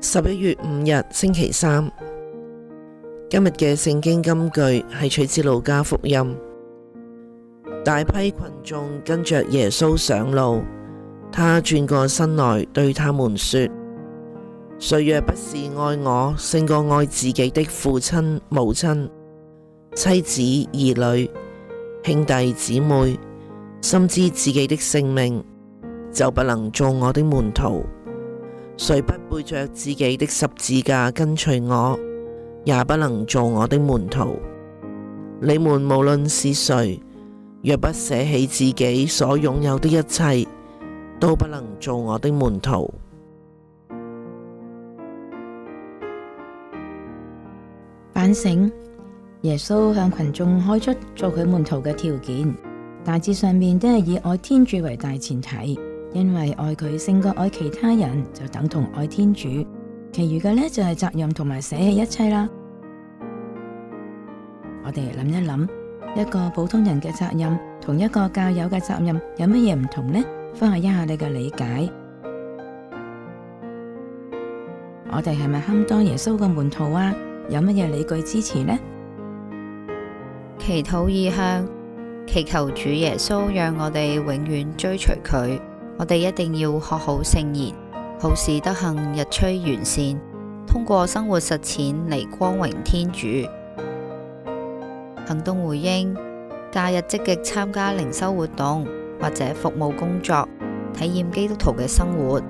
11月5日星期三，今日嘅聖經金句係取自路加福音。大批群眾跟着耶穌上路，他轉過身來對他們說：誰若不是愛我勝過愛自己的父親母親、妻子兒女、兄弟姊妹，甚至自己的性命，就不能做我的門徒。誰不背着自己的十字架跟隨我，也不能做我的門徒。你們無論是誰，若不捨棄自己所擁有的一切，都不能做我的門徒。反省，耶穌向群眾開出做佢門徒嘅條件，大致上面都係以愛天主為大前提，因為愛佢勝過愛其他人就等同愛天主，其餘嘅呢，就係責任同埋捨棄一切啦。我哋諗一諗，一個普通人嘅責任同一個教友嘅責任有乜嘢唔同呢？分享一下你嘅理解。我哋係咪堪當耶穌嘅門徒啊？有乜嘢理據支持呢？祈禱意向，祈求主耶穌讓我哋永遠追隨佢。我哋一定要學好聖言，好使德行日趨完善，通過生活實踐嚟光榮天主。行動回應，假日積極參加靈修活動或者服務工作，體驗基督徒嘅生活。